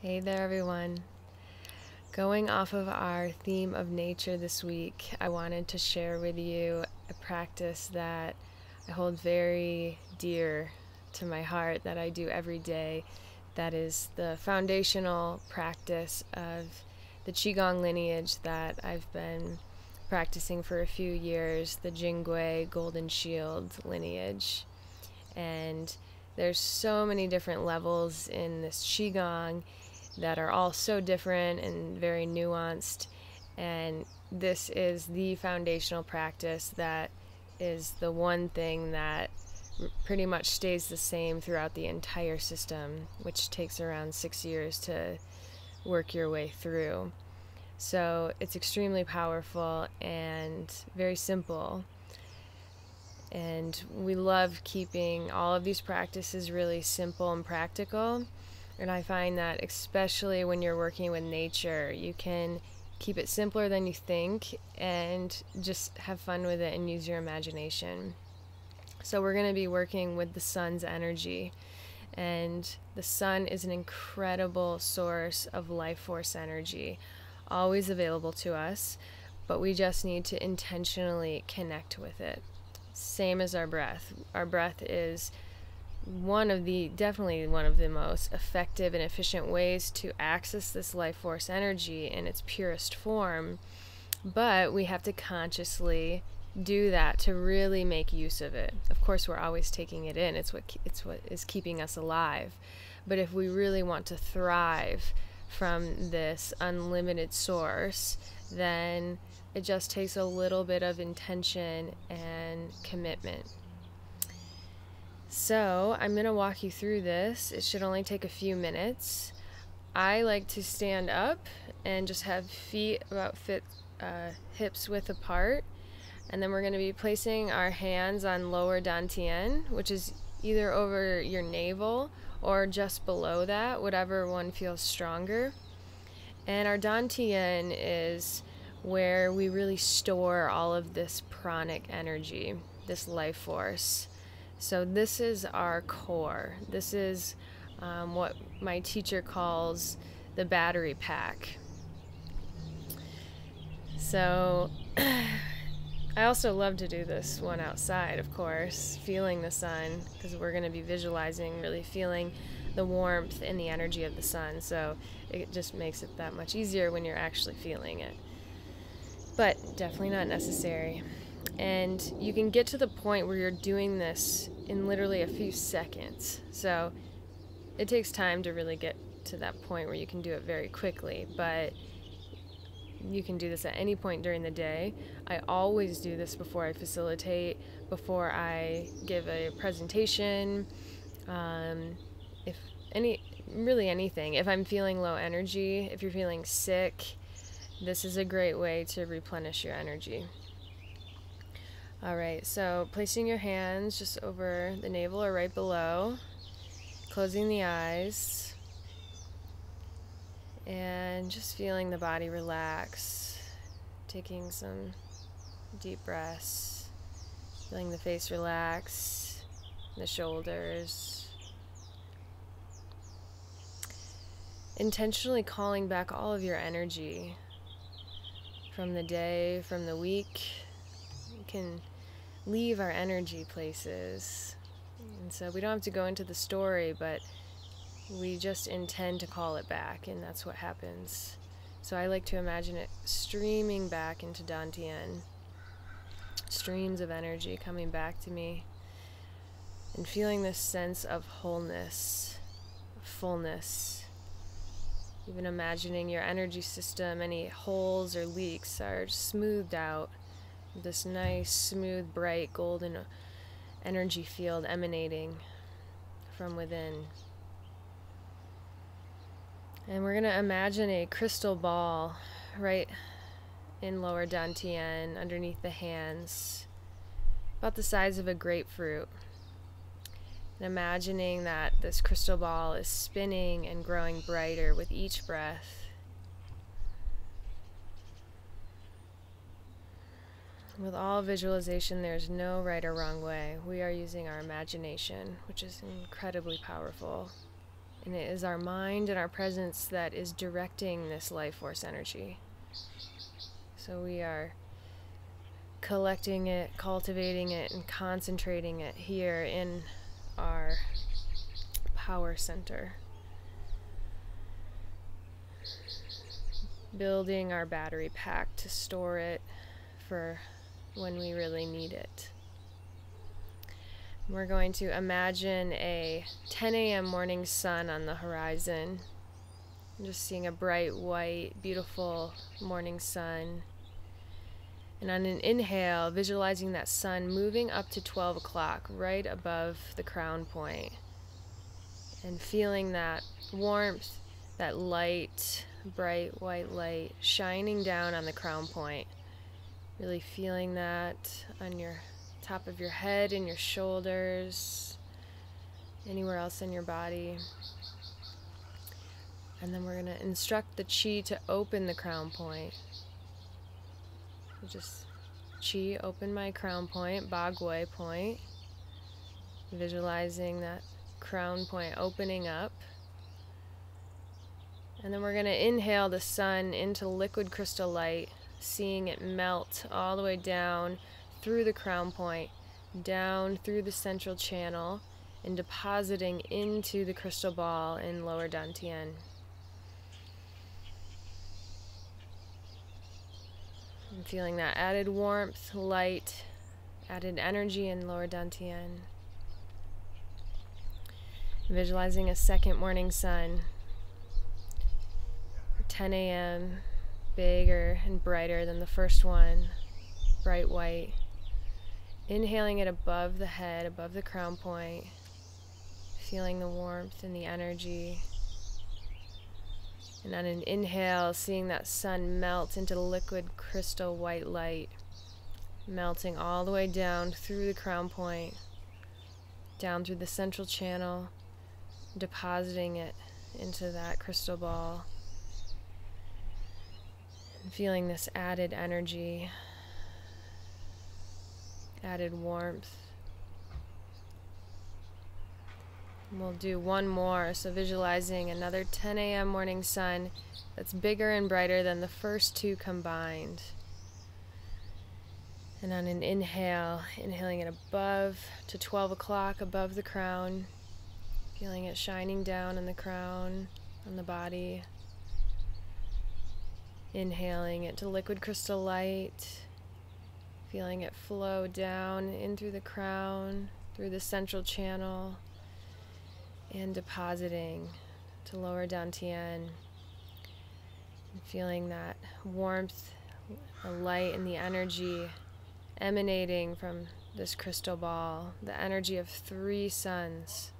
Hey there, everyone. Going off of our theme of nature this week, I wanted to share with you a practice that I hold very dear to my heart that I do every day. That is the foundational practice of the Qigong lineage that I've been practicing for a few years, the Jingui Golden Shield lineage. And there's so many different levels in this Qigong that are all so different and very nuanced. And this is the foundational practice that is the one thing that pretty much stays the same throughout the entire system, which takes around 6 years to work your way through. So it's extremely powerful and very simple. And we love keeping all of these practices really simple and practical. And I find that especially when you're working with nature, you can keep it simpler than you think and just have fun with it and use your imagination. So we're going to be working with the sun's energy. And the sun is an incredible source of life force energy, always available to us, but we just need to intentionally connect with it. Same as our breath. Our breath is definitely one of the most effective and efficient ways to access this life force energy in its purest form, but we have to consciously do that to really make use of it. Of course, we're always taking it in. It's what is keeping us alive. But if we really want to thrive from this unlimited source, then it just takes a little bit of intention and commitment. So I'm going to walk you through this. It should only take a few minutes. I like to stand up and just have feet about hips width apart. And then we're going to be placing our hands on lower dantian, which is either over your navel or just below that, whatever one feels stronger. And our dantian is where we really store all of this pranic energy, this life force. So this is our core. This is what my teacher calls the battery pack. So I also love to do this one outside, of course, feeling the sun, because we're going to be visualizing, really feeling the warmth and the energy of the sun. So it just makes it that much easier when you're actually feeling it. But definitely not necessary. And you can get to the point where you're doing this in literally a few seconds. So it takes time to really get to that point where you can do it very quickly, but you can do this at any point during the day. I always do this before I facilitate, before I give a presentation, really anything. If I'm feeling low energy, if you're feeling sick, this is a great way to replenish your energy. Alright, so placing your hands just over the navel or right below, closing the eyes, and just feeling the body relax, taking some deep breaths, feeling the face relax, the shoulders, intentionally calling back all of your energy from the day, from the week. You can leave our energy places, and so we don't have to go into the story, but we just intend to call it back, and that's what happens. So I like to imagine it streaming back into dantian, streams of energy coming back to me, and feeling this sense of wholeness, fullness. Even imagining your energy system, any holes or leaks are smoothed out. This nice, smooth, bright, golden energy field emanating from within. And we're going to imagine a crystal ball right in lower dantian, underneath the hands, about the size of a grapefruit. And imagining that this crystal ball is spinning and growing brighter with each breath. With all visualization, there's no right or wrong way. We are using our imagination, which is incredibly powerful. And it is our mind and our presence that is directing this life force energy. So we are collecting it, cultivating it, and concentrating it here in our power center. Building our battery pack to store it for when we really need it. We're going to imagine a 10 a.m. morning sun on the horizon. Just seeing a bright, white, beautiful morning sun. And on an inhale, visualizing that sun moving up to 12 o'clock, right above the crown point. And feeling that warmth, that light, bright white light shining down on the crown point. Really feeling that on your top of your head and your shoulders, anywhere else in your body. And then we're going to instruct the chi to open the crown point. So just chi, open my crown point, Bagui point. Visualizing that crown point opening up. And then we're going to inhale the sun into liquid crystal light, seeing it melt all the way down through the crown point, down through the central channel, and depositing into the crystal ball in lower dantian. And feeling that added warmth, light, added energy in lower dantian. Visualizing a second morning sun, 10 a.m., bigger and brighter than the first one, bright white. Inhaling it above the head, above the crown point, feeling the warmth and the energy. And on an inhale, seeing that sun melt into liquid crystal white light, melting all the way down through the crown point, down through the central channel, depositing it into that crystal ball. And feeling this added energy, added warmth. And we'll do one more, so visualizing another 10 a.m. morning sun that's bigger and brighter than the first two combined. And on an inhale, inhaling it above to 12 o'clock above the crown, feeling it shining down on the crown, on the body. Inhaling it to liquid crystal light, feeling it flow down in through the crown, through the central channel, and depositing to lower dantian. And feeling that warmth, the light, and the energy emanating from this crystal ball, the energy of 3 suns.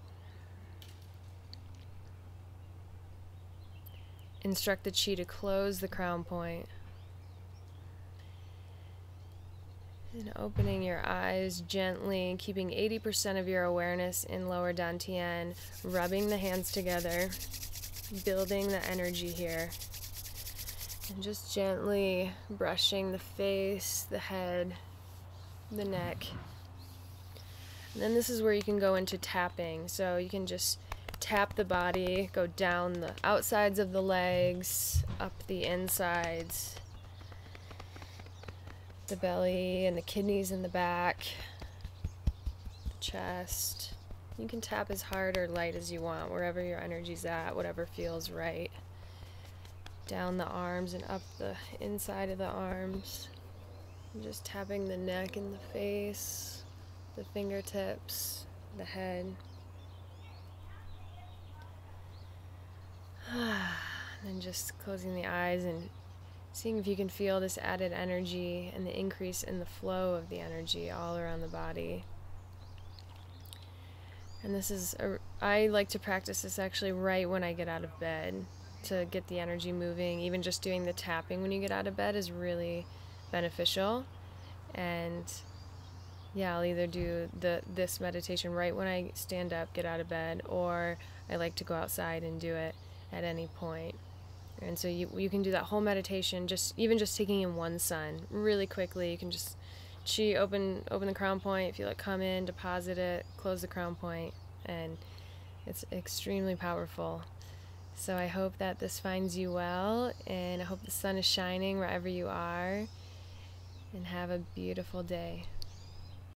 Instruct the chi to close the crown point. And opening your eyes gently, keeping 80% of your awareness in lower dantian, rubbing the hands together, building the energy here. And just gently brushing the face, the head, the neck. And then this is where you can go into tapping. So you can just tap the body, go down the outsides of the legs, up the insides, the belly and the kidneys in the back, the chest. You can tap as hard or light as you want, wherever your energy's at, whatever feels right. Down the arms and up the inside of the arms. And just tapping the neck and the face, the fingertips, the head. And then just closing the eyes and seeing if you can feel this added energy and the increase in the flow of the energy all around the body. And this is, I like to practice this actually right when I get out of bed to get the energy moving. Even just doing the tapping when you get out of bed is really beneficial. And yeah, I'll either do this meditation right when I stand up, get out of bed, or I like to go outside and do it at any point. And so you can do that whole meditation, even just taking in one sun really quickly. You can just chi, open the crown point, feel it come in, deposit it, close the crown point, and It's extremely powerful. So I hope that this finds you well, and I hope the sun is shining wherever you are, and have a beautiful day.